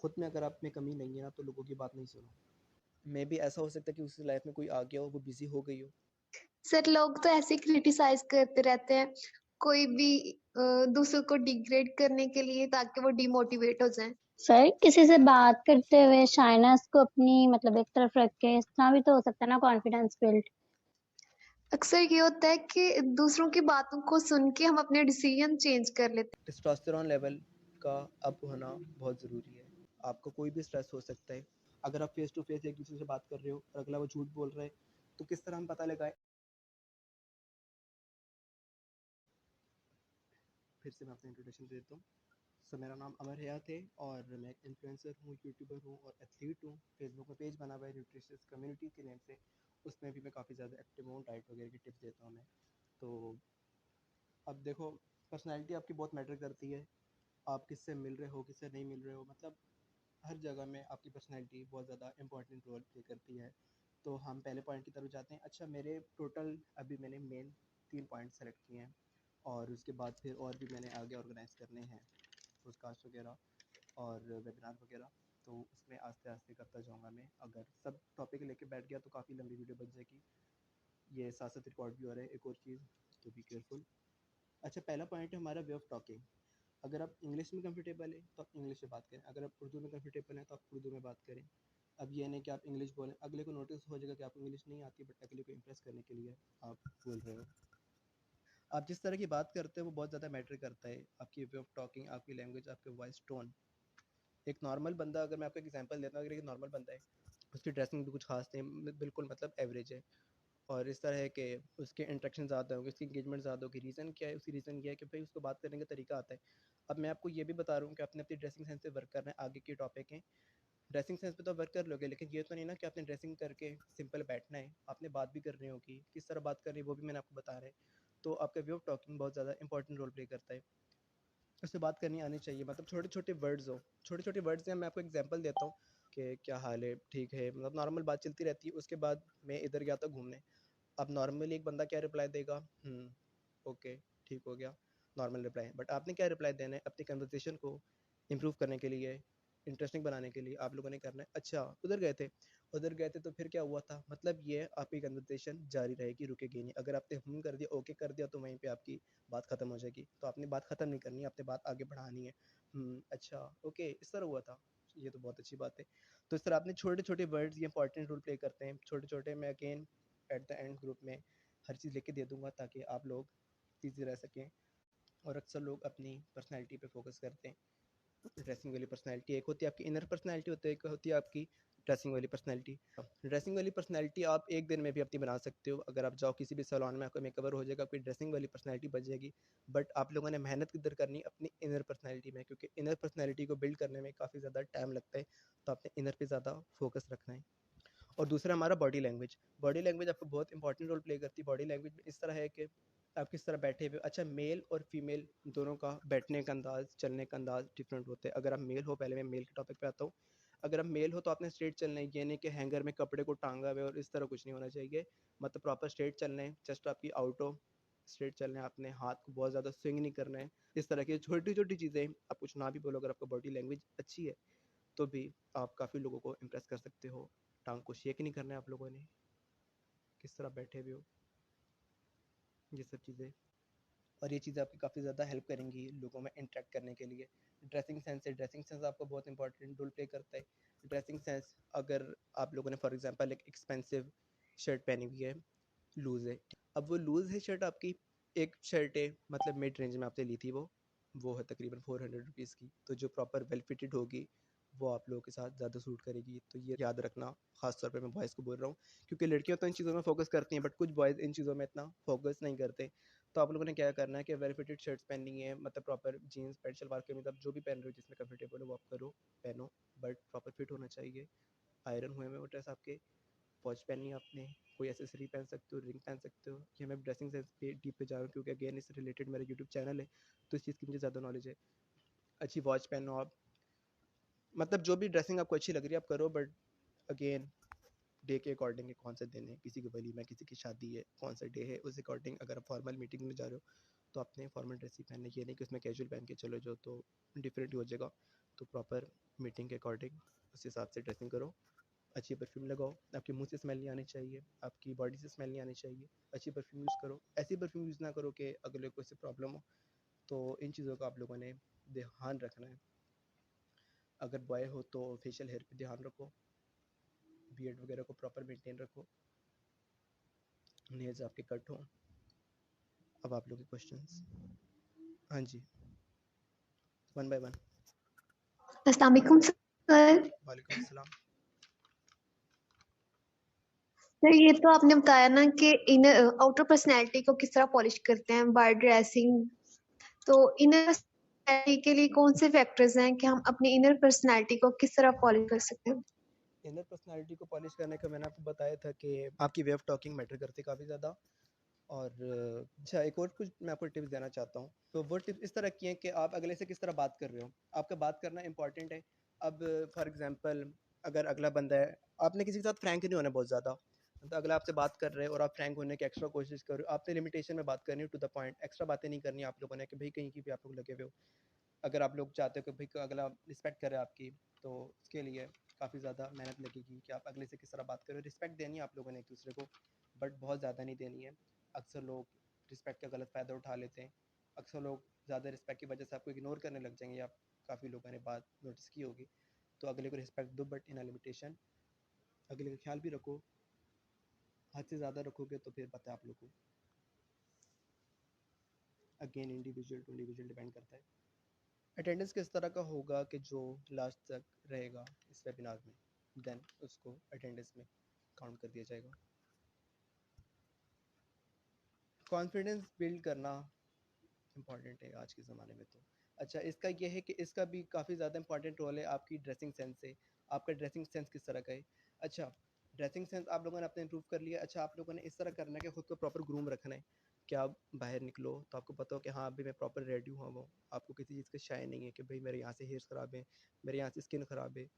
खुद में अगर आप में कमी नहीं है ना, तो लोगों की बात नहीं सुनो। मे बी ऐसा हो सकता है कि उसकी लाइफ में कोई आ गया हो, वो बिजी हो गई हो। सर लोग तो ऐसे ही क्रिटिसाइज करते रहते हैं, कोई भी दूसरों को डिग्रेड करने के लिए, ताकि वो डिमोटिवेट हो जाएं। सर किसी से बात करते हुए शाइनेस को अपनी मतलब एक तरफ रख के, इस तरह भी तो हो सकता है ना कॉन्फिडेंस बिल्ड। अक्सर ये होता है कि दूसरों की बातों को सुन के हम अपने डिसीजन चेंज कर लेते टेस्टोस्टेरोन लेवल का अप होना बहुत ज़रूरी है। आपको कोई भी स्ट्रेस हो सकता है। अगर आप फेस टू फेस एक दूसरे से बात कर रहे हो और अगला वो झूठ बोल रहा है, तो किस तरह हम पता लगाएं। फिर से मैं अपना इंट्रोडक्शन देता हूँ। सो मेरा नाम अमर हयात है और मैं एक इन्फ्लुएंसर हूँ, यूट्यूबर हूँ और एथलीट हूँ। फेसबुक में पेज बना हुआ है न्यूट्रिशियस कम्युनिटी के नेम से। उसमें भी मैं काफ़ी ज़्यादा एक्टिव हूँ, डाइट वगैरह की टिप्स देता हूँ मैं। तो अब देखो, पर्सनैलिटी आपकी बहुत मैटर करती है। आप किससे मिल रहे हो, किससे नहीं मिल रहे हो, मतलब हर जगह में आपकी पर्सनैलिटी बहुत ज़्यादा इंपॉर्टेंट रोल प्ले करती है। तो हम पहले पॉइंट की तरफ जाते हैं। अच्छा, मेरे टोटल अभी मैंने मेन 3 पॉइंट सेलेक्ट किए हैं और उसके बाद फिर और भी मैंने आगे ऑर्गेनाइज़ करने हैं, पॉडकास्ट वगैरह और वेबिनार वगैरह। तो उसमें आस्ते आस्ते करता जाऊँगा मैं। अगर सब टॉपिक लेके बैठ गया तो काफ़ी लंबी वीडियो बन जाएगी। ये साथ साथ रिकॉर्ड भी हो रहा है, एक और चीज़, तो बी केयरफुल। अच्छा, पहला पॉइंट है हमारा वे ऑफ टॉकिंग। अगर आप इंग्लिश में कंफर्टेबल है तो आप इंग्लिश में बात करें, अगर आप उर्दू में कंफर्टेबल हैं तो आप उर्दू में बात करें। अब ये नहीं कि आप इंग्लिश बोलें, अगले को नोटिस हो जाएगा कि आपको इंग्लिश नहीं आती, बट अगले को इम्प्रेस करने के लिए आप बोल रहे हो। आप जिस तरह की बात करते हो वो बहुत ज़्यादा मैटर करता है। आपकी वे ऑफ टॉकिंग, आपकी लैंग्वेज, आपके वॉइस टोन। एक नॉर्मल बंदा, अगर मैं आपको एग्जांपल देता हूँ, अगर एक नॉर्मल बंदा है, उसकी ड्रेसिंग भी कुछ खास नहीं, बिल्कुल मतलब एवरेज है, और इस तरह है कि उसके इंटरेक्शन ज़्यादा होंगे, उसकी इंगेजमेंट ज़्यादा होगी। रीज़न क्या है? उसकी रीज़न ये है कि भाई उसको बात करने का तरीका आता है। अब मैं आपको ये भी बता रहा हूँ कि आपने अपनी ड्रेसिंग सेंस पे वर्क करना है। आगे के टॉपिक हैं, ड्रेसिंग सेंस पे तो वर्क कर लोगे, लेकिन ये तो नहीं ना कि आपने ड्रेसिंग करके सिंपल बैठना है। आपने बात भी करनी होगी, किस तरह बात करनी है वो भी मैंने आपको बता रहा है। तो आपका वे ऑफ टॉकिंग बहुत ज़्यादा इंपॉर्टेंट रोल प्ले करता है। उससे बात करनी आनी चाहिए, मतलब छोटे छोटे वर्ड्स हो, छोटे छोटे वर्ड्स हैं। मैं आपको एग्जांपल देता हूँ कि क्या हाल है, ठीक है, मतलब नॉर्मल बात चलती रहती है। उसके बाद मैं इधर गया था घूमने। अब नॉर्मली एक बंदा क्या रिप्लाई देगा? ओके, ठीक हो गया, नॉर्मल रिप्लाई। बट आपने क्या रिप्लाई देना है? अपनी कन्वर्सेशन को इम्प्रूव करने के लिए, इंटरेस्टिंग बनाने के लिए आप लोगों ने करना है, अच्छा उधर गए थे, उधर गए थे तो फिर क्या हुआ था, मतलब ये आपकी कन्वर्सेशन जारी रहेगी, रुकेगी नहीं। अगर आपने कर दिया, ओके कर दिया, तो वहीं पे आपकी बात ख़त्म हो जाएगी। तो आपने बात ख़त्म नहीं करनी, आपने बात आगे बढ़ानी है। अच्छा, ओके, इस तरह हुआ था, ये तो बहुत अच्छी बात है। तो इस तरह आपने छोटे छोटे वर्ड्स ये इंपॉर्टेंट रोल प्ले करते हैं। छोटे छोटे, मैं again at the end group में हर चीज़ लिख के दे दूँगा ताकि आप लोग ईज़ी रह सकें। और अक्सर लोग अपनी पर्सनैलिटी पे फोकस करते हैं। ड्रेसिंग वाली पर्सनैलिटी एक होती है, आपकी इनर पर्सनैलिटी होती है, एक होती है आपकी ड्रेसिंग वाली पर्सनैलिटी। ड्रेसिंग वाली पर्सनैलिटी आप एक दिन में भी अपनी बना सकते हो। अगर आप जाओ किसी भी सैलून में, आपका मेकओवर हो जाएगा, आपकी ड्रेसिंग वाली पर्सनैलिटी बच जाएगी। बट आप लोगों ने मेहनत किधर करनी है? अपनी इनर पर्सनैलिटी में, क्योंकि इनर पर्सनैलिटी को बिल्ड करने में काफ़ी ज़्यादा टाइम लगता है। तो आपने इनर पे ज़्यादा फोकस रखना है। और दूसरा हमारा बॉडी लैंग्वेज। बॉडी लैंग्वेज आपको बहुत इंपॉर्टेंट रोल प्ले करती है। बॉडी लैंग्वेज में इस तरह है कि आप किस तरह बैठे हुए। अच्छा, मेल और फीमेल दोनों का बैठने का अंदाज़, चलने का अंदाज़ डिफरेंट होता है। अगर आप मेल हो, पहले मैं मेल के टॉपिक पे आता हूँ। अगर आप मेल हो तो आपने स्ट्रेट चलना है, ये नहीं कि हैंगर में कपड़े को टांगा हुआ है, और इस तरह कुछ नहीं होना चाहिए। मतलब प्रॉपर स्ट्रेट चलना है, चेस्ट आपकी आउट हो, स्ट्रेट चलना है, आपने हाथ को बहुत ज़्यादा स्विंग नहीं करना है। इस तरह की छोटी छोटी चीज़ें, आप कुछ ना भी बोलो, अगर आपका बॉडी लैंग्वेज अच्छी है तो भी आप काफ़ी लोगों को इम्प्रेस कर सकते हो। टांग को शेक नहीं करना है आप लोगों ने, किस तरह बैठे हुए हो, ये सब चीज़ें। और ये चीज़ें आपकी काफ़ी ज़्यादा हेल्प करेंगी लोगों में इंटरेक्ट करने के लिए। ड्रेसिंग सेंस है, ड्रेसिंग सेंस आपको बहुत इंपॉर्टेंट रोल प्ले करता है। ड्रेसिंग सेंस, अगर आप लोगों ने फॉर एग्जांपल एक एक्सपेंसिव शर्ट पहनी हुई है, लूज़ है, अब वो लूज़ है शर्ट आपकी, एक शर्ट है मतलब मिड रेंज में आपने ली थी, वो है तकरीबन 400 रुपीज़ की। तो जो प्रॉपर वेल फिटेड होगी वो आप लोगों के साथ ज़्यादा सूट करेगी। तो ये याद रखना, खास तौर पे मैं बॉयज़ को बोल रहा हूँ, क्योंकि लड़कियां तो इन चीज़ों में फोकस करती हैं, बट कुछ बॉयज़ इन चीज़ों में इतना फोकस नहीं करते। तो आप लोगों ने क्या करना है कि वेल फिटेड शर्ट्स पहननी है, मतलब प्रॉपर जीन्स पैंट शलवार के, मतलब जो भी पहन रहे हो जिसमें कंफर्टेबल हो वो आप करो, पहनो, बट प्रॉपर फिट होना चाहिए। आयरन हुए में वो ड्रेस आपके। वॉच पहननी है आपने, कोई एसेसरी पहन सकते हो, रिंग पहन सकते हो। ये मैं ड्रेसिंग सेंस पे डीप पे जा रहा हूँ क्योंकि अगेन इससे रिलेटेड मेरा यूट्यूब चैनल है, तो इस चीज़ की मुझे ज़्यादा नॉलेज है। अच्छी वॉच पहनो आप, मतलब जो भी ड्रेसिंग आपको अच्छी लग रही है आप करो, बट अगेन डे के अकॉर्डिंग है, कौन से दिन है, किसी की वलीमा, किसी की शादी है, कौन सा डे है, उस अकॉर्डिंग। अगर आप फॉर्मल मीटिंग में जा रहे हो तो आपने फॉर्मल ड्रेस ही पहनना है, ये नहीं कि उसमें कैजुअल पहन के चले जाओ, तो डिफरेंट ही हो जाएगा। तो प्रॉपर मीटिंग के अकॉर्डिंग उस हिसाब से ड्रेसिंग करो, अच्छी परफ्यूम लगाओ, आपके मुंह से स्मेल नहीं आनी चाहिए, आपकी बॉडी से स्मेल नहीं आनी चाहिए, अच्छी परफ्यूम यूज़ करो, ऐसी परफ्यूम यूज़ ना करो कि अगले को इससे प्रॉब्लम हो। तो इन चीज़ों का आप लोगों ने ध्यान रखना है। अगर बॉय हो तो फेशियल हेयर पे ध्यान रखो, बियर्ड वगैरह को प्रॉपर मेंटेन रखो, नेल्स आपके कट हों। अब आप लोग के क्वेश्चंस। हाँ जी, वन बाय वन। अस्सलाम वालेकुम सर। वालेकुम अस्सलाम। सर ये तो आपने बताया ना कि इनर आउटर पर्सनैलिटी को किस तरह पॉलिश करते हैं बाय ड्रेसिंग, तो इनर पर्सनैलिटी के लिए कौन से फैक्टर्स हैं कि हम अपनी इनर पर्सनैलिटी को किस तरह पॉलिश कर सकते हैं? इनर पर्सनालिटी को पॉलिश करने का मैंने आपको बताया था कि आपकी वे ऑफ टॉकिंग मैटर करती है काफ़ी ज़्यादा। और अच्छा, एक और कुछ मैं आपको टिप्स देना चाहता हूँ। तो वो टिप्स इस तरह की हैं कि आप अगले से किस तरह बात कर रहे हो, आपका बात करना इंपॉर्टेंट है। अब फॉर एग्जांपल अगर अगला बंदा है, आपने किसी के साथ फ्रैंक नहीं होना बहुत ज़्यादा, तो अगला आपसे बात कर रहे हो और आप फ्रैंक होने की एक्स्ट्रा कोशिश कर रहे हो, आपने लिमिटेशन में बात करनी है, टू द पॉइंट, एक्स्ट्रा बातें नहीं करनी आप लोगों ने कि भाई कहीं की भी आप लोग लगे हुए हो। अगर आप लोग चाहते हो कि भाई अगला रिस्पेक्ट करे आपकी, तो उसके लिए काफ़ी ज़्यादा मेहनत लगेगी कि आप अगले से किस तरह बात करो। रिस्पेक्ट देनी है आप लोगों ने एक दूसरे को, बट बहुत ज़्यादा नहीं देनी है। अक्सर लोग रिस्पेक्ट का गलत फ़ायदा उठा लेते हैं। अक्सर लोग ज़्यादा रिस्पेक्ट की वजह से आपको इग्नोर करने लग जाएंगे, आप काफ़ी लोगों ने बात नोटिस की होगी। तो अगले को रिस्पेक्ट दो, बट इन अ लिमिटेशन। अगले का ख्याल भी रखो, हद से ज़्यादा रखोगे तो फिर पता है आप लोग को। Again individual to individual depend करता है। अटेंडेंस किस तरह का होगा कि जो लास्ट तक रहेगा इस वेबिनार में, देन उसको अटेंडेंस में काउंट कर दिया जाएगा। कॉन्फिडेंस बिल्ड करना इम्पॉर्टेंट है आज के ज़माने में। तो अच्छा, इसका ये है कि इसका भी काफ़ी ज़्यादा इंपॉर्टेंट रोल है आपकी ड्रेसिंग सेंस से। आपका ड्रेसिंग सेंस किस तरह का है? अच्छा, ड्रेसिंग सेंस आप लोगों ने अपने इम्प्रूव कर लिया। अच्छा, आप लोगों ने इस तरह करना है कि खुद को प्रॉपर ग्रूम रखना है कि आप बाहर निकलो तो आपको पता हो कि हाँ अभी मैं प्रॉपर रेडी हुआ हूँ। आपको किसी चीज़ का शाय नहीं है कि भाई मेरे यहाँ से हेयर्स ख़राब है, मेरे यहाँ से स्किन ख़राब है।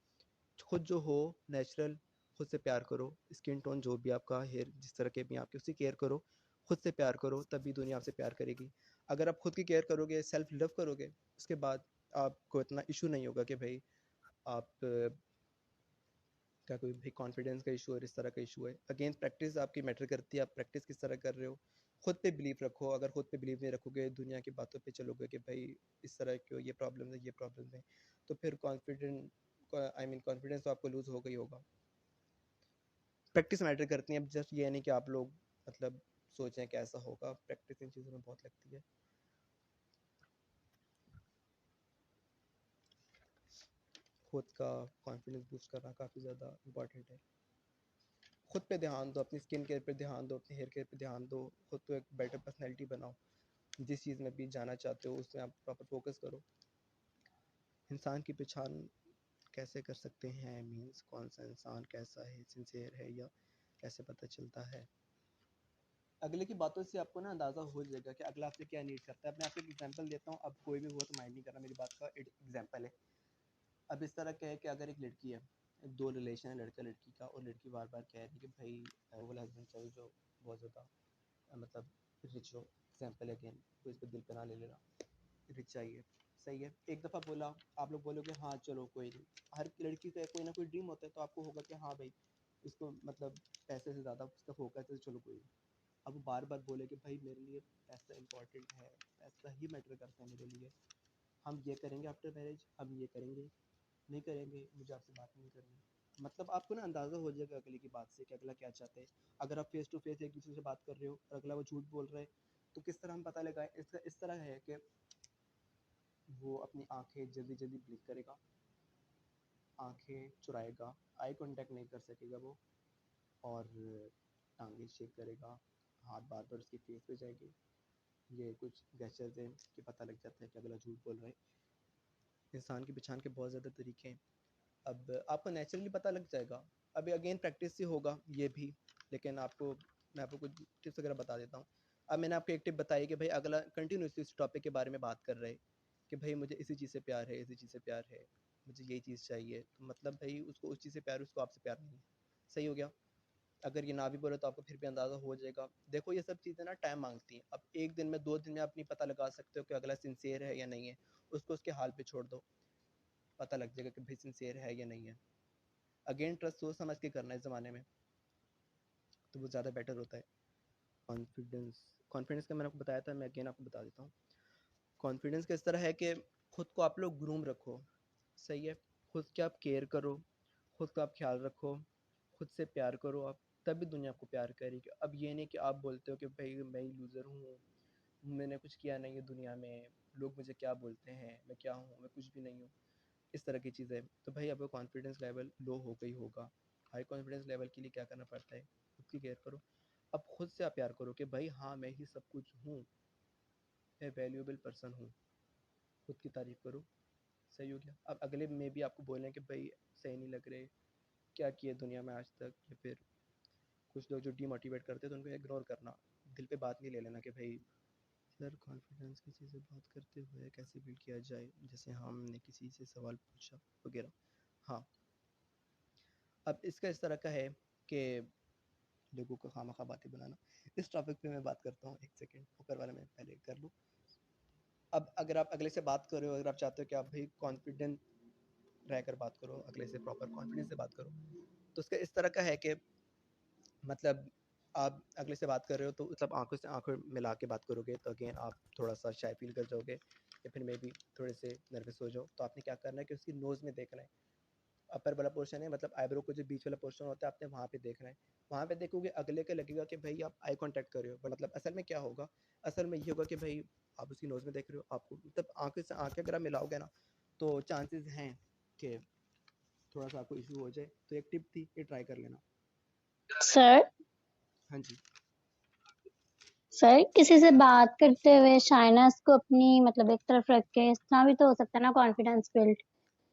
खुद जो हो नेचुरल, खुद से प्यार करो। स्किन टोन जो भी आपका, हेयर जिस तरह के भी आपके, उसकी केयर करो। खुद से प्यार करो, तभी दुनिया आपसे प्यार करेगी। अगर आप खुद की केयर करोगे, सेल्फ लव करोगे, उसके बाद आपको इतना इशू नहीं होगा कि भाई आप क्या कोई भाई कॉन्फिडेंस का इशू और इस तरह का इशू है। अगेन प्रैक्टिस आपकी मैटर करती है, आप प्रैक्टिस किस तरह कर रहे हो। खुद पे बिलीव रखो। अगर खुद पे बिलीव नहीं रखोगे, दुनिया की बातों पे चलोगे कि भाई इस तरह क्यों, ये प्रॉब्लम है, ये प्रॉब्लम है, तो फिर कॉन्फिडेंस तो आपको लूज़ होगा ही होगा। प्रैक्टिस मैटर करती है। अब जस्ट ये नहीं कि आप लोग मतलब सोचें कि ऐसा होगा, प्रैक्टिस इन चीज़ों में बहुत लगती है। खुद का कॉन्फिडेंस बूस्ट करना काफ़ी ज़्यादा इंपॉर्टेंट है। खुद पे ध्यान दो, अपनी स्किन केयर पे ध्यान दो, अपनी हेयर केयर पे ध्यान दो। खुद को एक बेटर पर्सनैलिटी बनाओ। जिस चीज़ में भी जाना चाहते हो उसमें आप प्रॉपर फोकस करो। इंसान की पहचान कैसे कर सकते हैं, मीन्स कौन सा इंसान कैसा है, सिंसियर है या कैसे पता चलता है? अगले की बातों से आपको ना अंदाज़ा हो जाएगा कि अगला आपसे क्या नीड करता है। मैं आपको एक एग्जांपल देता हूँ, अब कोई भी वो तो माइंड नहीं करना मेरी बात का, एक एग्जांपल है। अब इस तरह का है कि अगर एक लड़की है, दो रिलेशन है लड़का लड़की का, और लड़की बार बार कह रही है कि भाई वो वाला हस्बैंड चाहिए जो बहुत ज़्यादा मतलब रिच हो। एग्जाम्पल अगेन, तो इस पर दिल पे ना ले लेना, रिच चाहिए। सही है, एक दफ़ा बोला, आप लोग बोलोगे हाँ चलो कोई नहीं। हर लड़की का कोई ना कोई ड्रीम होता है, तो आपको होगा कि हाँ भाई इसको मतलब पैसे से ज़्यादा उसका फोकस है, चलो कोई नहीं। अब वो बार बार बोले कि भाई मेरे लिए पैसा इंपॉर्टेंट है, पैसा ही मैटर करता है मेरे लिए, हम ये करेंगे आफ्टर मैरिज, हम ये करेंगे, नहीं करेंगे, मुझे आपसे बात नहीं करनी। मतलब आपको ना अंदाज़ा हो जाएगा अगले की बात से कि अगला क्या चाहता है। अगर आप फेस टू फेस एक दूसरे से बात कर रहे हो और अगला वो झूठ बोल रहा है, तो किस तरह हम पता लगाएं? इसका इस तरह है कि वो अपनी आंखें जल्दी जल्दी ब्लिंक करेगा, आंखें चुराएगा, आई कांटेक्ट नहीं कर सकेगा वो, और टांगें शेक करेगा, हाथ बार बार उसके फेस पे जाएंगे। ये कुछ गैस्चर्स हैं कि पता लग जाता है कि अगला झूठ बोल रहा है। इंसान की पहचान के बहुत ज़्यादा तरीके हैं। अब आपको नेचुरली पता लग जाएगा। अभी अगेन प्रैक्टिस से होगा ये भी, लेकिन मैं आपको कुछ टिप्स वगैरह बता देता हूँ। अब मैंने आपको एक टिप बताई कि भाई अगला कंटिन्यूसली इस टॉपिक के बारे में बात कर रहे हैं कि भाई मुझे इसी चीज़ से प्यार है, इसी चीज़ से प्यार है, मुझे यही चीज़ चाहिए, तो मतलब भाई उसको उस चीज़ से प्यार है, उसको आपसे प्यार नहीं है। सही हो गया। अगर ये ना भी बोले तो आपको फिर भी अंदाज़ा हो जाएगा। देखो ये सब चीज़ें ना टाइम मांगती हैं। अब एक दिन में, 2 दिन में आप नहीं पता लगा सकते हो कि अगला सिंसियर है या नहीं है। उसको उसके हाल पे छोड़ दो। पता लग जाएगा कि भाई सिंसियर है या नहीं है। अगेन ट्रस्ट सोच समझ के करना है इस ज़माने में, तो वो ज़्यादा बेटर होता है। कॉन्फिडेंस का मैंने आपको बताया था, मैं अगेन आपको बता देता हूँ। कॉन्फिडेंस का इस तरह है कि खुद को आप लोग ग्रूम रखो, सही है, खुद के आप केयर करो, खुद का आप ख्याल रखो, खुद से प्यार करो आप, तभी दुनिया आपको प्यार करेगी। अब ये नहीं कि आप बोलते हो कि भाई मैं ही लूज़र हूँ, मैंने कुछ किया नहीं है दुनिया में, लोग मुझे क्या बोलते हैं, मैं क्या हूँ, मैं कुछ भी नहीं हूँ, इस तरह की चीज़ें। तो भाई आपका कॉन्फिडेंस लेवल लो हो गई होगा। हाई कॉन्फिडेंस लेवल के लिए क्या करना पड़ता है, खुद की केयर करो, अब खुद से आप प्यार करो कि भाई हाँ मैं ही सब कुछ हूँ, मैं वैल्यूएबल पर्सन हूँ, खुद की तारीफ़ करो, सही हो गया। अब अगले में भी आपको बोलें कि भाई सही नहीं लग रहे, क्या किया दुनिया में आज तक, या फिर कुछ लोग जो डीमोटिवेट करते हैं तो उनको इग्नोर करना, दिल पे बात नहीं ले लेना कि भाई सर कॉन्फिडेंस किसी से बात करते हुए कैसे बिल्ड किया जाए, जैसे हमने किसी से सवाल पूछा वगैरह। हाँ, अब इसका इस तरह का है कि लोगों को खामखा बातें बनाना। इस टॉपिक पे मैं बात करता हूँ, एक सेकेंड ऊपर वाला मैं पहले कर लूँ। अब अगर आप अगले से बात कर रहे हो, अगर आप चाहते हो कि आप भाई कॉन्फिडेंट रहकर बात करो, अगले से प्रॉपर कॉन्फिडेंस से बात करो, तो उसका इस तरह का है कि मतलब आप अगले से बात कर रहे हो तो मतलब आंखों से आंखों मिला के बात करोगे, तो अगेन आप थोड़ा सा शाय फील कर जाओगे, या फिर मे बी थोड़े से नर्वस हो जाओ। तो आपने क्या करना है कि उसकी नोज़ में देखना है, अपर वाला पोर्शन है, मतलब आईब्रो को जो बीच वाला पोर्शन होता है, आपने वहाँ पे देखना है। वहाँ पे देखोगे अगले के लगेगा कि भाई आप आई कांटेक्ट कर रहे हो, पर मतलब असल में क्या होगा, असल में ये होगा कि भाई आप उसकी नोज़ में देख रहे हो, आपको मतलब आंखें से आंखें अगर आप मिलाओगे ना, तो चांसेस हैं कि थोड़ा सा आपको इशू हो जाए। तो एक टिप थी, ये ट्राई कर लेना। सर हाँ जी। सर किसी से बात करते हुए शाइनेस को अपनी मतलब एक तरफ रख के, इस तरह भी तो हो सकता है ना कॉन्फिडेंस बिल्ड।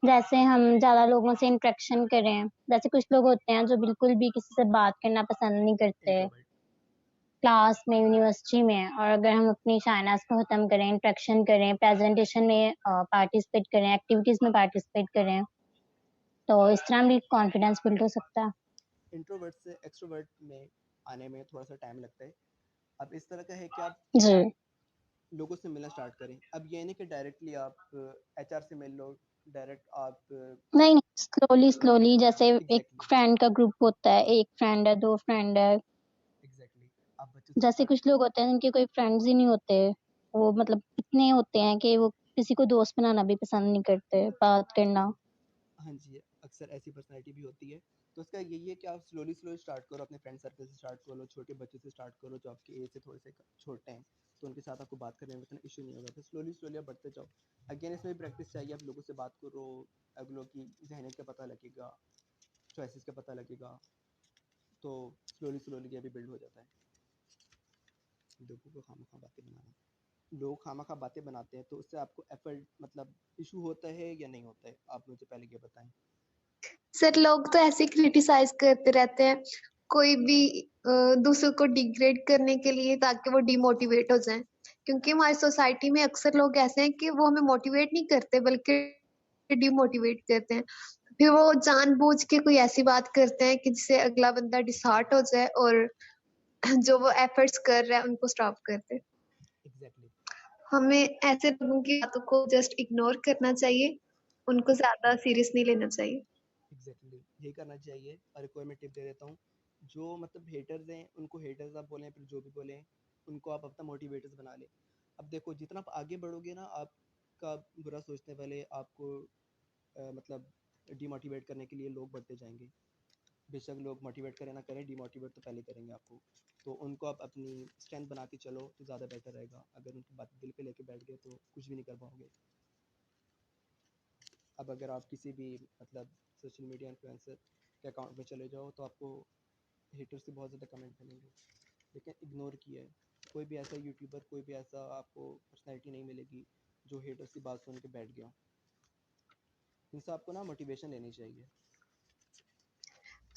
जैसे हम ज्यादा लोगों से इंटरेक्शन करें, जैसे कुछ लोग होते हैं जो बिल्कुल भी किसी से बात करना पसंद नहीं करते इंट्रोवर्ट। क्लास में, यूनिवर्सिटी में, और अगर हम अपनी शाइनेस को खत्म करें, इंटरेक्शन करें, प्रेजेंटेशन में पार्टिसिपेट करें, एक्टिविटीज में पार्टिसिपेट करें, तो इस तरह भी कॉन्फिडेंस बिल्ड हो सकता है। इंट्रोवर्ट से एक्सट्रोवर्ट में आने में थोड़ा सा टाइम लगता है। अब इस तरह का है कि आप जी लोगों से मिलना स्टार्ट करें। अब ये नहीं कि डायरेक्टली आप एचआर से मिल लो, डायरेक्ट आप नहीं नहीं, स्लोली स्लोली, जैसे एक एग्जैक्टली फ्रेंड का ग्रुप होता है, एक फ्रेंड है, दो फ्रेंड है। एग्जैक्टली आप बच्चों से जैसे स्टार्ट। कुछ लोग होते हैं जिनके कोई फ्रेंड्स ही नहीं होते, वो मतलब इतने होते हैं कि वो किसी को दोस्त बनाना भी पसंद नहीं करते, बात करना। हाँ जी, अक्सर ऐसी पर्सनैलिटी भी होती है। तो उसका यही है कि आप स्लोली स्लोली स्टार्ट करो, अपने फ्रेंड सर्कल से स्टार्ट करो, छोटे बच्चों से स्टार्ट करो जो आपके एज से थोड़े से छोटे हैं, तो उनके साथ आपको बात करने में इतना इशू नहीं होगा। तो स्लोली स्लोली आप बढ़ते जाओ। अगेन इसमें भी प्रैक्टिस चाहिए, आप लोगों से बात करो, अगलों की जहनीत का पता लगेगा, चॉइसेस का पता लगेगा, तो स्लोली स्लोली ये भी बिल्ड हो जाता है। लोगों को खामखा बातें बनाना, लोग खामखा बातें बनाते हैं, तो उससे आपको एफर्ट मतलब इशू होता है या नहीं होता है, आप मुझे पहले ये बताएं। सर लोग तो ऐसे क्रिटिसाइज करते रहते हैं कोई भी दूसरों को डिग्रेड करने के लिए, ताकि वो डिमोटिवेट हो जाएं। क्योंकि हमारी सोसाइटी में अक्सर लोग ऐसे हैं कि वो हमें मोटिवेट नहीं करते बल्कि डिमोटिवेट करते हैं। फिर वो जानबूझ के कोई ऐसी बात करते हैं कि जिससे अगला बंदा डिसहार्ट हो जाए और जो वो एफर्ट्स कर रहा है उनको स्टॉप कर दे। एग्जैक्टली हमें ऐसे लोगों की बातों को जस्ट इग्नोर करना चाहिए, उनको ज्यादा सीरियस नहीं लेना चाहिए। एग्जैक्टली यही करना चाहिए। और एक और मैं टिप दे देता हूँ, जो मतलब हेटर्स हैं उनको हेटर्स आप बोलें, फिर जो भी बोलें उनको आप अपना मोटिवेटर्स बना लें। अब देखो जितना आप आगे बढ़ोगे ना, आपका बुरा सोचने वाले आपको मतलब डिमोटिवेट करने के लिए लोग बढ़ते जाएंगे। बेशक लोग मोटिवेट करें ना करें, डिमोटिवेट तो पहले करेंगे आपको। तो उनको आप अपनी स्ट्रेंथ बनाते चलो तो ज़्यादा बेटर रहेगा। अगर उनकी बात दिल पे लेके बैठ गए तो कुछ भी नहीं कर पाओगे। अब अगर आप किसी भी मतलब सोशल मीडिया इन्फ्लुएंसर के अकाउंट में चले जाओ तो आपको हेटर्स से बहुत ज़्यादा कमेंट मिलेंगे, लेकिन इग्नोर किया है। कोई भी ऐसा यूट्यूबर, कोई भी ऐसा आपको पर्सनैलिटी नहीं मिलेगी जो हेटर्स की बात सुन के बैठ गया। इनसे आपको ना मोटिवेशन लेनी चाहिए।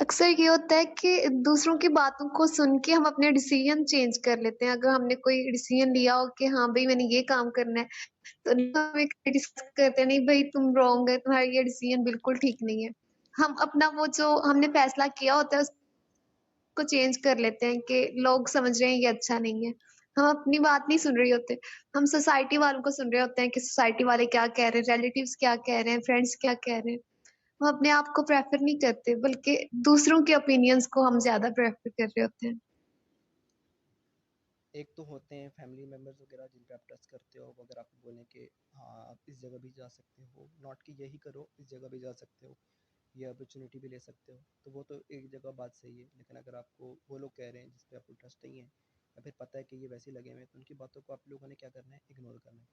अक्सर ये होता है कि दूसरों की बातों को सुन के हम अपने डिसीजन चेंज कर लेते हैं। अगर हमने कोई डिसीजन लिया हो कि हाँ भाई मैंने ये काम करना है, तो हमें क्रिटिसाइज करते हैं, नहीं भाई तुम रॉन्ग है, तुम्हारा ये डिसीजन बिल्कुल ठीक नहीं है। हम अपना वो जो हमने फैसला किया होता है उसको चेंज कर लेते हैं कि लोग समझ रहे हैं ये अच्छा नहीं है। हम अपनी बात नहीं सुन रहे होते, हम सोसाइटी वालों को सुन रहे होते हैं कि सोसाइटी वाले क्या कह रहे हैं, रिलेटिव्स क्या कह रहे हैं, फ्रेंड्स क्या कह रहे हैं। हम अपने आप को प्रेफर नहीं करते, बल्कि दूसरों के ओपिनियंस को हम ज़्यादा प्रेफर कर रहे होते हैं। एक तो होते हैं फैमिली मेम्बर्स वगैरह जिन पे आप ट्रस्ट करते हो, अगर आपको बोलें कि हाँ आप इस जगह भी जा सकते हो, नॉट कि यही करो, इस जगह भी जा सकते हो, ये अपॉर्चुनिटी भी ले सकते हो, तो वो तो एक जगह बात सही है। लेकिन अगर आपको वो लोग कह रहे हैं जिस पे आपको ट्रस्ट नहीं है, या फिर पता है कि ये वैसे ही लगे हुए हैं, तो उनकी बातों को आप लोगों ने क्या करना है, इग्नोर करना है।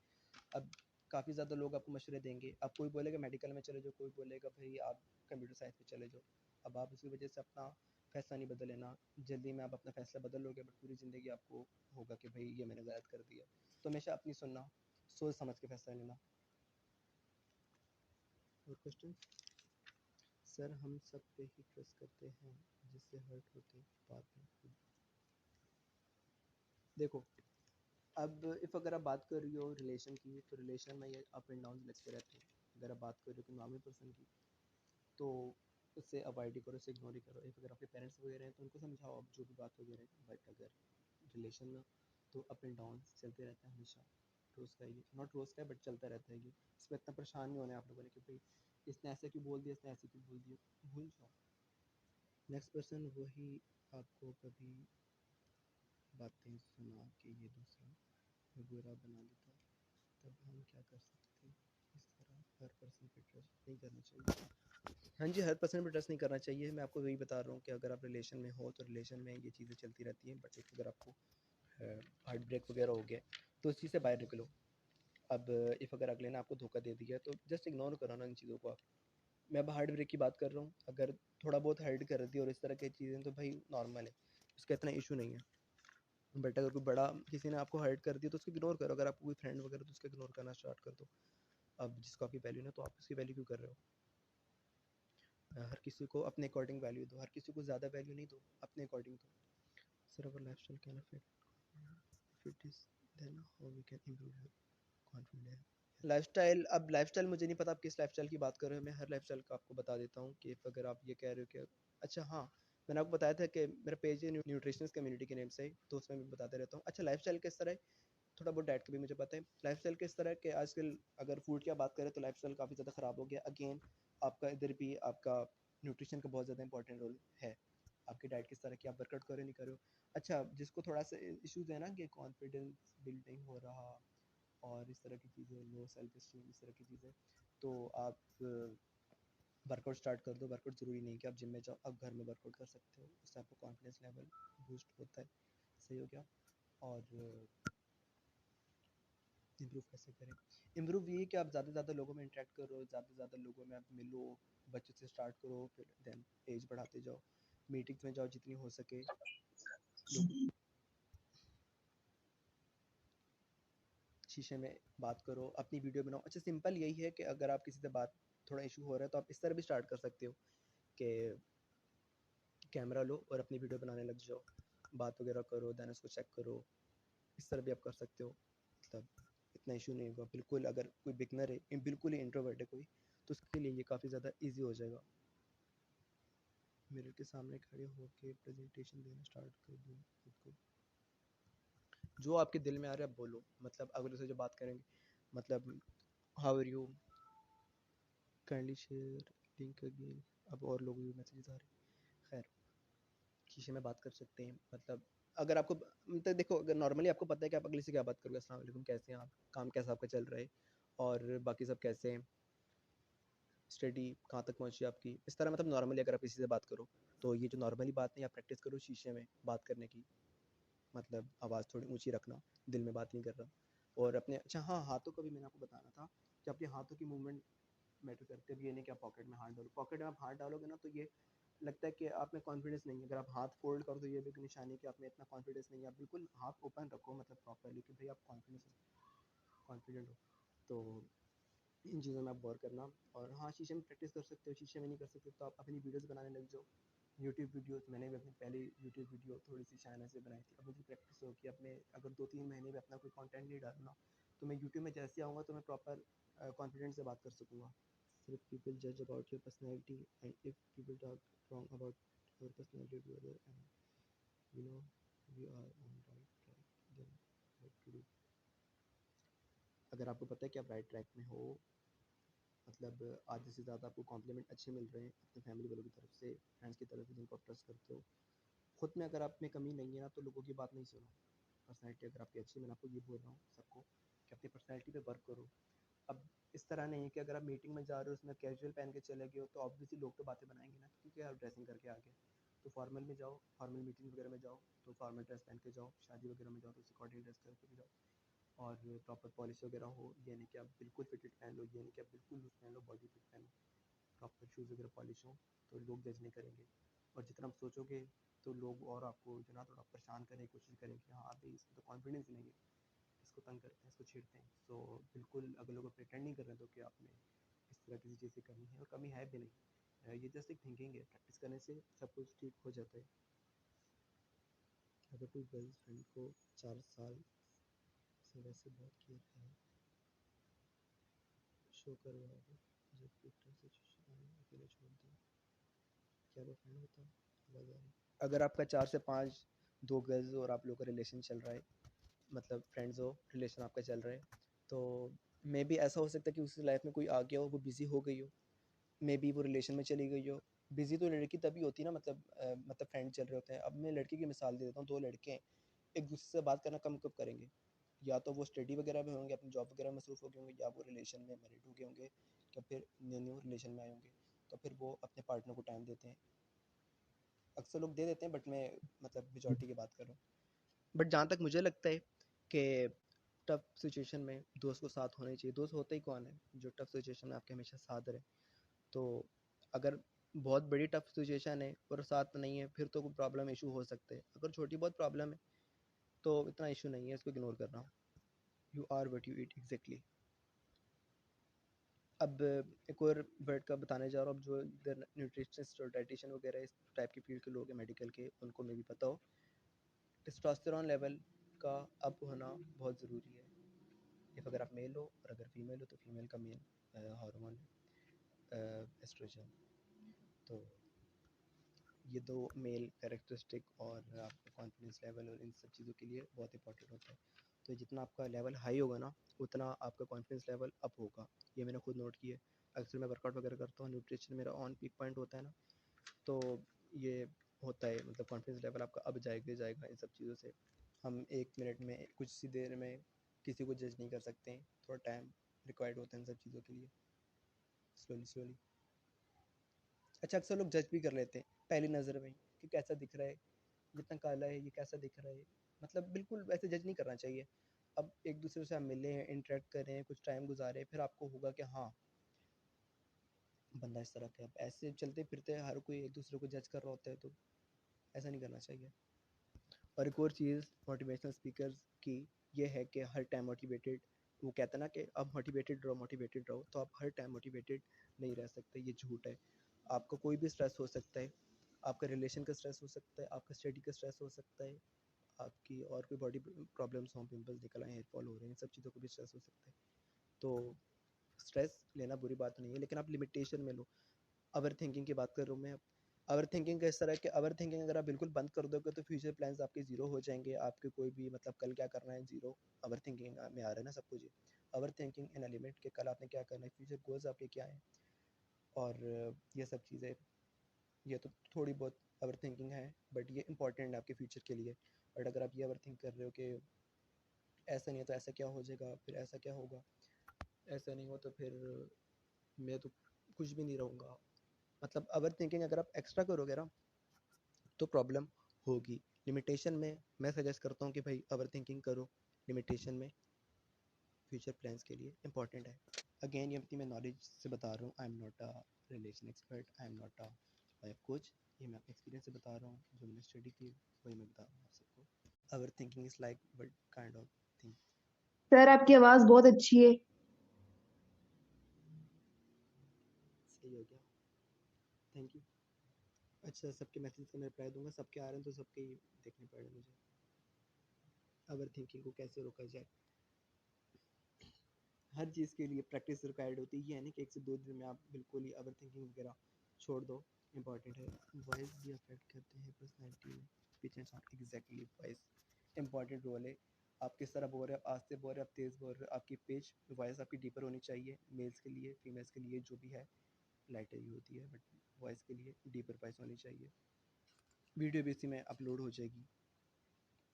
अब काफ़ी ज़्यादा लोग आपको मशवरे देंगे, अब कोई बोलेगा मेडिकल में चले जाओ, कोई बोलेगा भाई आप कंप्यूटर साइंस में चले जाओ। अब आप उसी वजह से अपना फैसला नहीं बदल लेना, जल्दी में आप अपना फैसला बदल लोगे बट पूरी ज़िंदगी आपको होगा कि भाई ये मैंने गलत कर दिया। तो हमेशा अपनी सुनना, सोच समझ के फैसला लेना। और क्वेश्चन? सर हम सब पे ही ट्रस्ट करते हैं, जिससे हर्ट होते बाद में खुद। देखो, अब इफ़ अगर आप बात कर रही हो रिलेशन की, तो रिलेशन में ये अप एंड डाउन लगते रहते हैं। अगर आप बात कर रही हो कि नॉर्मल पर्सन की, तो उससे अवॉइड ही करो, उससे इग्नोर ही करो। इफ़ अगर आपके पेरेंट्स वगैरह हैं तो उनको समझाओ आप जो भी बात वगैरह है। बट अगर रिलेशन में तो अप एंड डाउन चलते रहता है हमेशा। रोज़ का ये नॉट रोज़ का है बट चलता रहता है ये। इसमें इतना परेशान नहीं होना है आप लोगों ने कि भाई इसने ऐसे क्यों बोल दिया, इसने ऐसे क्यों बोल दिया, भूल जाओ। नेक्स्ट पर्सन वही आपको कभी बातें सुना के ये दूसरा बुरा बना देता, तब हम क्या कर सकते हैं? इस तरह हर पर्सन पे ट्रस्ट नहीं करना चाहिए। हाँ जी, हर पर्सन पे ट्रस्ट नहीं करना चाहिए। मैं आपको वही बता रहा हूँ कि अगर आप रिलेशन में हो तो रिलेशन में ये चीज़ें चलती रहती हैं। बट एक अगर आपको हार्ट ब्रेक वगैरह हो गया तो उस चीज़ से बाहर निकलो। अब इफ़ अगर अगले ने आपको धोखा दे दिया तो जस्ट इग्नोर करो ना इन चीज़ों को आप। मैं अब हार्ट ब्रेक की बात कर रहा हूँ, अगर थोड़ा बहुत हर्ट कर दी और इस तरह की चीज़ें तो भाई नॉर्मल है, उसका इतना इशू नहीं है। बट अगर कोई बड़ा किसी ने आपको हर्ट कर दिया तो उसको इग्नोर करो। अगर आपको कोई फ्रेंड वगैरह तो उसको इग्नोर करना स्टार्ट कर दो। अब जिसको आपकी वैल्यू ना, तो आप उसकी वैल्यू क्यों कर रहे हो? हर किसी को अपने अकॉर्डिंग वैल्यू दो, हर किसी को ज़्यादा वैल्यू नहीं दो, अपने अकॉर्डिंग दो। Sir our lifestyle can affect if it is then how we can improve confidence. Lifestyle, अब लाइफस्टाइल मुझे नहीं पता आप किस लाइफस्टाइल की बात कर रहे हो। मैं हर लाइफस्टाइल का आपको बता देता हूँ कि अगर आप ये कह रहे हो कि अच्छा हाँ, मैंने आपको बताया था कि मेरा पेज है न्यूट्रिशनिस्ट कम्युनिटी के नेम से, तो उसमें मैं बताते रहता हूँ। अच्छा लाइफस्टाइल किस तरह है, थोड़ा बहुत डाइट का भी मुझे पता है। लाइफस्टाइल किस तरह है कि आजकल अगर फूड की बात करें तो लाइफस्टाइल काफ़ी ज़्यादा ख़राब हो गया। अगेन आपका इधर भी आपका न्यूट्रिशन का बहुत ज़्यादा इंपॉर्टेंट रोल है। आपकी डाइट किस तरह की, आप वर्कआउट करो नहीं करो। अच्छा जिसको थोड़ा सा इश्यूज़ है ना कि कॉन्फिडेंस बिल्डिंग हो रहा और इस तरह की चीज़ें, लो सेल्फ इस्टीम, इस तरह की चीज़ें, तो आप वर्कआउट स्टार्ट कर दो। वर्कआउट ज़रूरी नहीं कि आप जिम में जाओ, आप घर में वर्कआउट कर सकते हो, उससे आपका कॉन्फिडेंस लेवल बूस्ट होता है। सही हो गया। और इम्प्रूव कैसे करें? इम्प्रूव ये कि आप ज़्यादा से ज़्यादा लोगों में इंटरेक्ट करो, ज़्यादा से ज़्यादा लोगों में आप मिलो, बच्चों से स्टार्ट करो, फिर देन एज बढ़ाते जाओ, मीटिंग्स में जाओ जितनी हो सके, लोग शीशे में बात करो, अपनी वीडियो बनाओ। अच्छा सिंपल यही है कि अगर आप किसी से बात थोड़ा इशू हो रहा है तो आप इस तरह भी स्टार्ट कर सकते हो कि कैमरा लो और अपनी वीडियो बनाने लग जाओ, बात वगैरह करो, देन उसको चेक करो। इस तरह भी आप कर सकते हो, मतलब इतना इशू नहीं होगा। बिल्कुल अगर कोई बिगनर है, बिल्कुल ही इंट्रोवर्ट है कोई, तो उसके लिए ये काफ़ी ज़्यादा ईजी हो जाएगा। मिरर के सामने खड़े होकर प्रेजेंटेशन देना स्टार्ट कर दो खुद को। जो आपके दिल में आ रहा है बोलो, मतलब अगले से जो बात करेंगे, मतलब how are you, kindly share link again. अब और लोगों के मैसेजेस आ रहे हैं। खैर शीशे में बात कर सकते हैं। मतलब अगर आपको मतलब देखो, अगर नॉर्मली आपको पता है कि आप अगले से क्या बात करोगे, अस्सलाम वालेकुम, कैसे हैं आप, काम कैसा आपका चल रहा है, और बाकी सब कैसे हैं, स्टडी कहाँ तक पहुँची आपकी, इस तरह मतलब नॉर्मली अगर आप किसी से बात करो तो ये जो नॉर्मली बात नहीं, आप प्रैक्टिस करो शीशे में बात करने की। मतलब आवाज़ थोड़ी ऊंची रखना, दिल में बात नहीं कर रहा। और अपने अच्छा हाँ, हाथों का भी मैंने आपको बताना था कि अपने हाथों की मूवमेंट मैटर करते हैं। अब ये नहीं कि आप पॉकेट में हाथ डालो, पॉकेट में आप हाथ डालोगे ना तो ये लगता है कि आप में कॉन्फिडेंस नहीं है। अगर आप हाथ फोल्ड करो तो ये भी एक निशानी है कि आप में इतना कॉन्फिडेंस नहीं है। आप बिल्कुल हाथ ओपन रखो, मतलब प्रॉपरली, कि भाई आप कॉन्फिडेंट हो। तो इन चीज़ों में आप गौर करना। और हाँ, शीशे में प्रैक्टिस कर सकते हो, शीशे में नहीं कर सकते तो आप अपनी वीडियोस बनाने लग जाओ। यूट्यूब वीडियोस, मैंने भी अपनी पहली यूट्यूब वीडियो थोड़ी सी शायना से बनाई थी। अब मुझे प्रैक्टिस हो कि अब मैं अगर 2-3 महीने में अपना कोई कंटेंट नहीं डालना तो मैं यूट्यूब में जैसे आऊँगा तो मैं प्रॉपर कॉन्फिडेंस से बात कर सकूँगा। If people judge about your personality and if people talk wrong about your personality to other, and you know we are on right track, then to do. अगर आपको पता है कि आप राइट ट्रैक में हो, मतलब आधे से ज़्यादा आपको कॉम्प्लीमेंट अच्छे मिल रहे हैं अपने फैमिली वालों की तरफ से, फ्रेंड्स की तरफ से जिनको आप ट्रस्ट करते हो, खुद में अगर आप में कमी नहीं है ना तो लोगों की बात नहीं सुनो। पर्सनैलिटी अगर आपकी अच्छी है, मैं आपको ये बोल रहा हूँ सबको कि अपनी पर्सनैलिटी पे वर्क करो। अब इस तरह नहीं है कि अगर आप मीटिंग में जा रहे हो उसमें कैजुअल पहन के चले गए हो तो ऑब्वियसली लोग तो बातें बनाएंगे ना, क्योंकि आप ड्रेसिंग करके आ गए। तो फॉर्मल में जाओ, फॉर्मल मीटिंग वगैरह में जाओ तो फॉर्मल ड्रेस पहन के जाओ, शादी वगैरह में जाओ तो उस अकॉर्डिंग ड्रेस करके भी जाओ, और प्रॉपर पॉलिश वगैरह हो। ये नहीं कि आप बिल्कुल फिटेड पहन लो, ये नहीं कि आप बिल्कुल लूज पहन लो, बॉडी फिट पहनो, प्रॉपर शूज़ वगैरह पॉलिश हो, तो लोग जज नहीं करेंगे। और जितना आप सोचोगे तो लोग और आपको जो ना थोड़ा परेशान करने की कोशिश करेंगे कि हाँ भाई इसमें तो कॉन्फिडेंस ही नहीं है, इसको तंग करते हैं, इसको छेड़ते हैं। सो बिल्कुल अगर लोग प्रिटेंड नहीं कर रहे तो कि आपने इस तरह किसी चीज़ की कमी है, और कमी है भी नहीं, ये जस्ट एक थिंकिंग है। प्रैक्टिस करने से सब कुछ ठीक हो जाता है। अगर कोई गर्लफ्रेंड को 4 साल से वैसे बहुत केयर है, शो करवाओगे, जब ट्विटर से अकेले छोड़ दिया, क्या वो फ्रेंड होता? आवाज़ आ रही। अगर आपका 4 से 5 2 गर्ल्स और आप लोगों का रिलेशन चल रहा है, मतलब फ्रेंड्स हो, रिलेशन आपका चल रहा है, तो मे बी ऐसा हो सकता है कि उसकी लाइफ में कोई आ गया हो, वो बिज़ी हो गई हो, मे बी वो रिलेशन में चली गई हो। बिज़ी तो लड़की तभी होती है ना, मतलब फ्रेंड चल रहे होते हैं। अब मैं लड़की की मिसाल दे देता हूँ, 2 लड़के हैं, एक दूसरे से बात करना कम कब करेंगे? या तो वो स्टडी वगैरह में होंगे, अपनी जॉब वगैरह में मसरूफ़ हो गए होंगे, या वो रिलेशन में मैरिड हो गए होंगे, या फिर न्यू न्यू रिलेशन में आए होंगे, तो फिर वो अपने पार्टनर को टाइम देते हैं। अक्सर लोग दे देते हैं, बट मैं मतलब मेजॉरिटी की बात कर रहा हूँ। बट जहाँ तक मुझे लगता है कि टफ सिचुएशन में दोस्त को साथ होने चाहिए। दोस्त होता ही कौन है जो टफ सिचुएशन में आपके हमेशा साथ रहे। तो अगर बहुत बड़ी टफ सिचुएशन है और साथ नहीं है, फिर तो कोई प्रॉब्लम इशू हो सकते हैं। अगर छोटी बहुत प्रॉब्लम है तो इतना इशू नहीं है, इसको इग्नोर करना। You are what you eat exactly. अब एक और वर्ड का बताने जा रहा हूँ, अब जो इधर न्यूट्रिशनिस्ट और डाइटिशियन वगैरह इस टाइप की फील्ड के लोग हैं मेडिकल के, उनको मे भी पता हो, टेस्टोस्टेरोन लेवल का अप होना बहुत ज़रूरी है। इफ अगर आप मेल हो और अगर फीमेल हो तो फीमेल का मेन हार्मोन एस्ट्रोजन। तो ये 2 मेल कैरेक्टरिस्टिक और आपका कॉन्फिडेंस लेवल और इन सब चीज़ों के लिए बहुत इंपॉर्टेंट होता है। तो जितना आपका लेवल हाई होगा ना, उतना आपका कॉन्फिडेंस लेवल अप होगा। ये मैंने खुद नोट किया है। अक्सर मैं वर्कआउट वगैरह करता हूँ, न्यूट्रिशन मेरा ऑन पीक पॉइंट होता है ना, तो ये होता है, मतलब कॉन्फिडेंस लेवल आपका अब जाएगा ही जाएगा इन सब चीज़ों से। हम 1 मिनट में, कुछ सी देर में किसी को जज नहीं कर सकते हैं, थोड़ा टाइम रिक्वायर्ड होता है इन सब चीज़ों के लिए। स्लोली। अच्छा, अक्सर लोग जज भी कर लेते हैं पहली नज़र में कि कैसा दिख रहा है, ये इतना काला है, ये कैसा दिख रहा है। मतलब बिल्कुल वैसे जज नहीं करना चाहिए। अब एक दूसरे से आप मिले हैं, इंटरेक्ट कर रहे हैं, कुछ टाइम गुजारे, फिर आपको होगा कि हाँ बंदा इस तरह का है। अब ऐसे चलते फिरते हर कोई एक दूसरे को जज कर रहा होता है, तो ऐसा नहीं करना चाहिए। और एक और चीज़ मोटिवेशनल स्पीकर्स की ये है कि हर टाइम मोटिवेटेड, वो कहते हैं ना कि अब मोटिवेटेड रहो, तो आप हर टाइम मोटिवेटेड नहीं रह सकते, ये झूठ है। आपको कोई भी स्ट्रेस हो सकता है, आपका रिलेशन का स्ट्रेस हो सकता है, आपका स्टडी का स्ट्रेस हो सकता है, आपकी और कोई बॉडी प्रॉब्लम्स हों, पिंपल्स निकल आए, हेयर फॉल हो रहे हैं, सब चीज़ों को भी स्ट्रेस हो सकता है। तो स्ट्रेस लेना बुरी बात नहीं है, लेकिन आप लिमिटेशन में लो। ओवर थिंकिंग की बात कर रहा हूँ मैं। ओवर थिंकिंग का इस तरह है कि ओवर थिंकिंग अगर आप बिल्कुल बंद कर दोगे तो फ्यूचर प्लान्स आपके ज़ीरो हो जाएंगे। आपके कोई भी मतलब कल क्या करना है ज़ीरो, ओवर थिंकिंग में आ रहा है ना सब कुछ। Over thinking in a limit के कल आपने क्या करना है, फ्यूचर गोल्स आपके क्या हैं, और ये सब चीज़ें, ये तो थोड़ी बहुत ओवर थिंकिंग है, बट ये इंपॉर्टेंट है आपके फ्यूचर के लिए। बट अगर आप ये ओवर थिंक कर रहे हो कि ऐसा नहीं है तो ऐसा क्या हो जाएगा, फिर ऐसा क्या होगा, ऐसा नहीं हो तो फिर मैं तो कुछ भी नहीं रहूँगा, मतलब ओवर थिंकिंग अगर आप एक्स्ट्रा करोगे ना तो प्रॉब्लम होगी। लिमिटेशन में मैं सजेस्ट करता हूँ कि भाई ओवर थिंकिंग करो, लिमिटेशन में, फ्यूचर प्लान्स के लिए इंपॉर्टेंट है। अगेन ये अपनी मैं नॉलेज से बता रहा हूँ, I am not a relation expert, I am not a life coach, ये मैं अपने एक्सपीरियंस से बता रहा हूँ, जो मैंने स्टडी की वही मैं बता रहा हूँ आप सबको। Over thinking is like what kind of thing. Sir आपकी आवाज़ बहुत अच्छी है। सही हो गया, थैंक यू। अच्छा, सबके मैसेज का मैं रिप्लाई दूंगा, सबके आ रहे हैं तो सबके ही देखने पड़ रहे मुझे। ओवर थिंकिंग को कैसे रोका जाए, हर चीज़ के लिए प्रैक्टिस रिक्वायर्ड होती है। ये है नहीं कि 1 से 2 दिन में आप बिल्कुल ही ओवर थिंकिंग वगैरह छोड़ दो। इंपॉर्टेंट है, वॉइस भी अफेक्ट करते हैं पर्सनैलिटी में, pitch and sound. Exactly, voice important role है। आप किस तरह बोल रहे हो, आप आस्ते बोल रहे हो, आप तेज़ बोल रहे हो, आपकी पिच वॉइस आपकी डीपर होनी चाहिए, मेल्स के लिए, फीमेल्स के लिए जो भी है लाइटर ही होती है, बट वॉइस के लिए डीपर वॉइस होनी चाहिए। वीडियो भी इसी में अपलोड हो जाएगी।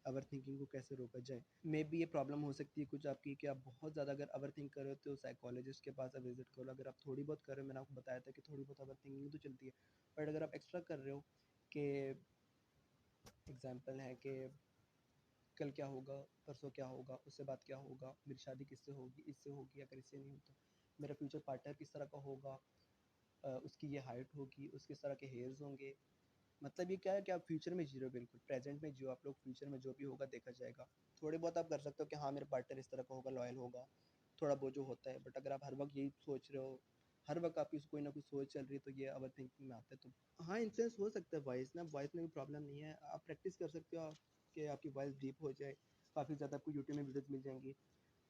ओवर थिंकिंग को कैसे रोका जाए, मे बी ये प्रॉब्लम हो सकती है कुछ आपकी कि आप बहुत ज़्यादा अगर ओवर थिंक कर रहे हो तो साइकोलॉजिस्ट के पास आप विजिट करो। अगर आप थोड़ी बहुत कर रहे हो, मैंने आपको बताया था कि थोड़ी बहुत ओवर थिंकिंग तो चलती है, बट अगर आप एक्स्ट्रा कर रहे हो कि एग्जाम्पल है कि कल क्या होगा, परसों क्या होगा, उससे बाद क्या होगा, मेरी शादी किससे होगी, इससे होगी, अगर इससे नहीं होता मेरा फ्यूचर पार्टनर किस तरह का होगा, उसकी ये हाइट होगी, उसके किस तरह के हेयर्स होंगे। मतलब ये क्या है कि आप फ्यूचर में जी रहे हो, बिल्कुल प्रेजेंट में जियो आप लोग, फ्यूचर में जो भी होगा देखा जाएगा। थोड़े बहुत आप कर सकते हो कि हाँ मेरा पार्टनर इस तरह का होगा, लॉयल होगा, थोड़ा बहुत जो होता है, बट अगर आप हर वक्त यही सोच रहे हो, हर वक्त आपकी कोई ना कोई सोच चल रही है, तो ये ओवर थिंकिंग में आता है। तो हाँ इन्फ्लुएंस हो सकता है वॉइस ना, वॉइस में भी प्रॉब्लम नहीं है, आप प्रैक्टिस कर सकते हो कि आपकी वॉइस डीप हो जाए। काफ़ी ज़्यादा आपको यूट्यूब में वीडियोज़ मिल जाएंगी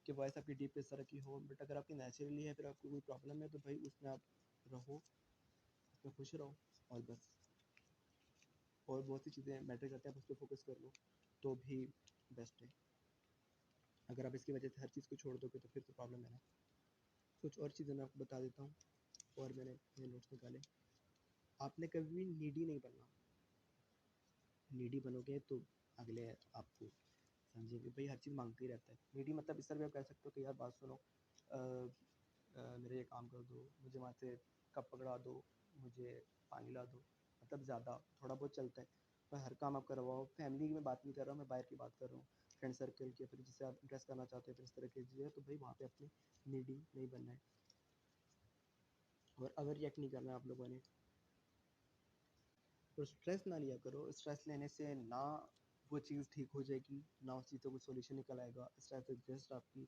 कि वॉइस आपकी डीप इस तरह की हो, बट अगर आपकी नेचुरली है, फिर आपको कोई प्रॉब्लम है तो भाई उसमें आप रहो, उसमें खुश रहो और बस। और बहुत सी चीज़ें मैटर करते हैं, आप उस पर फोकस कर लो तो भी बेस्ट है। अगर आप इसकी वजह से हर चीज़ को छोड़ दोगे तो फिर तो प्रॉब्लम है ना। कुछ और चीज़ें मैं आपको बता देता हूँ, और मैंने ये नोट्स निकाले। आपने कभी भी नीडी नहीं बनना। नीडी बनोगे तो अगले आपको समझेंगे भाई हर चीज़ मांगते ही रहता है। नीडी मतलब इस तरह भी आप कह सकते हो कि यार बात सुनो, मेरे ये काम कर दो, मुझे वहाँ से कप पकड़ा दो, मुझे पानी ला दो। मतलब ज़्यादा थोड़ा बहुत चलता है, पर हर काम आप करवाओ। फैमिली की मैं बात नहीं कर रहा हूँ, मैं बाहर की बात कर रहा हूँ, फ्रेंड सर्कल की, फिर जिसे आप इंप्रेस करना चाहते हो, फिर इस तरह की चीज़ें, तो भाई वहाँ पे अपनी नीडी नहीं बनना है और ओवर रिएक्ट नहीं करना है आप लोगों ने। तो स्ट्रेस ना लिया करो, स्ट्रेस लेने से ना वो चीज़ ठीक हो जाएगी, ना उस चीज़ का कोई सोल्यूशन निकल आएगा। स्ट्रेस से जस्ट आपकी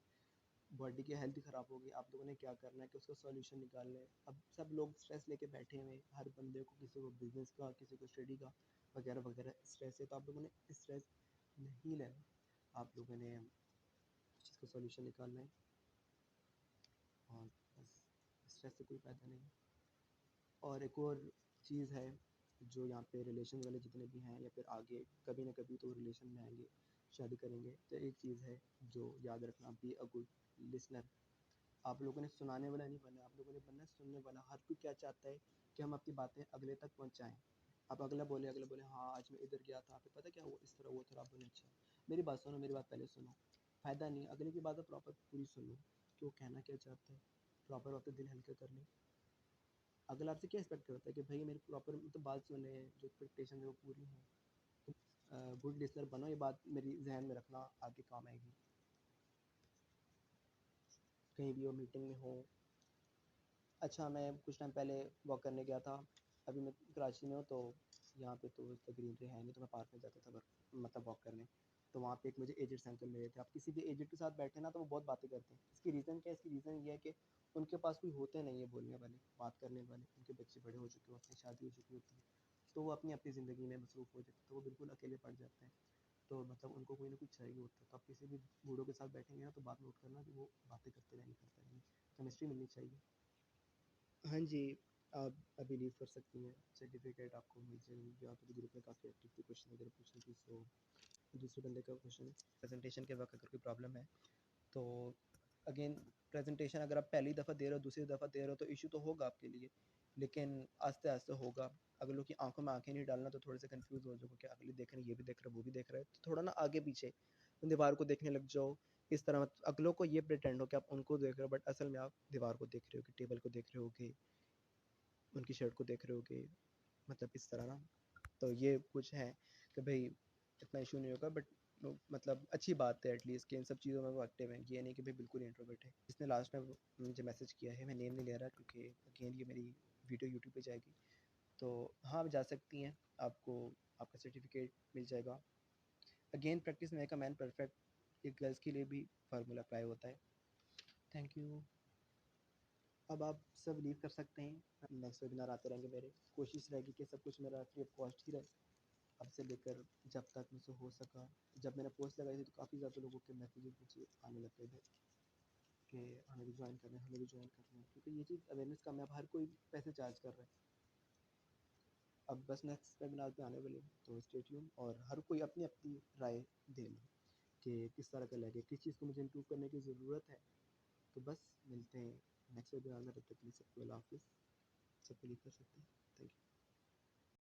बॉडी की हेल्थ ख़राब होगी। आप लोगों ने क्या करना है कि उसका सॉल्यूशन निकालना है। अब सब लोग स्ट्रेस लेके बैठे हुए हैं, हर बंदे को, किसी को बिजनेस का, किसी को स्टडी का वगैरह वगैरह स्ट्रेस है, तो आप लोगों ने स्ट्रेस नहीं लेना। आप लोगों ने उस चीज़ का सॉल्यूशन निकालना है और बस, स्ट्रेस से कोई फ़ायदा नहीं। और एक और चीज़ है जो यहाँ पे रिलेशन वाले जितने भी हैं या फिर आगे कभी ना कभी तो रिलेशन में आएंगे, शादी करेंगे, तो एक चीज़ है जो याद रखना, बी अ गुड लिसनर। आप लोगों ने सुनाने वाला नहीं बनना, आप लोगों ने बनना सुनने वाला। हर कोई क्या चाहता है कि हम अपनी बातें अगले तक पहुंचाएं। अब अगला बोले हाँ आज मैं इधर गया था, आपको पता क्या वो इस तरह वो थोड़ा, आप बोले अच्छा मेरी बात सुनो, मेरी बात पहले सुनो। फ़ायदा नहीं, अगले की बात प्रॉपर पूरी सुनो कि वो कहना क्या चाहता है, प्रॉपर आपके दिल हल्का कर लें। अगला आपसे क्या एक्सपेक्ट करता है कि भाई मेरी प्रॉपर तो बात सुने, जो एक्सपेक्टेशन है वो पूरी हो। तो गुड लिसनर बनो, ये बात मेरी जहन में रखना, आगे काम आएगी। कहीं भी हो, मीटिंग में हो। अच्छा मैं कुछ टाइम पहले वॉक करने गया था, अभी मैं कराची में हूँ, तो यहाँ पे तो इतना ग्रीनरी है नहीं, तो मैं पार्क में जाता था मतलब वॉक करने। तो वहाँ पे एक मुझे एजेड अंकल मिले थे। आप किसी भी एजेड के साथ बैठे ना तो वो बहुत बातें करते हैं। इसकी रीज़न क्या है? इसकी रीज़न ये है कि उनके पास कोई होते नहीं है बोलने वाले, बात करने वाले। उनके बच्चे बड़े हो चुके होते हैं, शादी हो चुकी होती है, तो वो अपनी अपनी ज़िंदगी में मसरूफ़ हो जाते हैं, तो वो बिल्कुल अकेले पड़ जाते हैं। तो मतलब उनको कोई ना कुछ चाहिए होता है। तो आप किसी भी बूढ़ों के साथ बैठेंगे ना तो बात नोट करना कि वो बातें करते रहेंगे, करते रहेंगे, केमिस्ट्री मिलनी चाहिए। हाँ जी, आप अभी लीव कर सकती हैं, सर्टिफिकेट आपको मिल जाएगी। जो आप ग्रुप में काफ़ी एक्टिव थी, क्वेश्चन वगैरह पूछ रही थी। सो दूसरे बंदे का क्वेश्चन है, प्रेजेंटेशन के वक्त अगर कोई प्रॉब्लम है तो अगेन प्रेजेंटेशन अगर आप पहली दफ़ा दे रहे हो, दूसरी दफ़ा दे रहे हो, तो इशू तो होगा आपके लिए, लेकिन आस्ते आस्ते होगा। अगलों की आंखों में आंखें नहीं डालना, तो थोड़े से कंफ्यूज हो जाओगे कि अगले देख रहे हैं, ये भी देख रहा है, वो भी देख रहा है, तो थोड़ा ना आगे पीछे दीवार को देखने लग जाओ। इस तरह मत, अगलों को ये प्रिटेंड हो कि आप उनको देख रहे हो, बट असल में आप दीवार को देख रहे हो, कि टेबल को देख रहे हो, उनकी शर्ट को देख रहे होगे, मतलब इस तरह ना। तो ये कुछ है कि भाई इतना इशू नहीं होगा, बट मतलब अच्छी बात है एटलीस्ट कि इन सब चीज़ों में वो एक्टिव है। ये नहीं कि भाई बिल्कुल इंट्रोवर्ट है। जिसने लास्ट में मुझे मैसेज किया है, मैं नेम नहीं ले रहा क्योंकि अगेन ये मेरी वीडियो यूट्यूब पे जाएगी, तो हाँ आप जा सकती हैं, आपको आपका सर्टिफिकेट मिल जाएगा। Again practice make a man perfect, ये गर्ल्स के लिए भी फार्मूला अप्लाई होता है। Thank you. अब आप सब लीव कर सकते हैं। नेक्स्ट वेबिनार आते रहेंगे मेरे। कोशिश रहेगी कि सब कुछ मेरा फ्री ऑफ कॉस्ट ही रहे, अब से लेकर जब तक मुझसे हो सका। जब मैंने पोस्ट लगाई थी तो काफ़ी ज़्यादा लोगों के मैसेजेस मुझे आने लग गए थे कि हमें भी ज्वाइन करना है, हमें भी ज्वाइन करना है, क्योंकि ये चीज़ अवेयरनेस का, मैं अब हर कोई पैसे चार्ज कर रहा है। अब बस नेक्स्ट वेबिनार पे आने वाले हैं, तो स्टे ट्यून, और हर कोई अपनी अपनी राय दे लो कि किस तरह का लगे, किस चीज़ को मुझे इम्प्रूव करने की ज़रूरत है। तो बस मिलते हैं नेक्स्ट वेबिनार में, तब तक के लिए सबको अल्लाह हाफ़िज़। सब क्लिक कर सकते हैं। Thank you.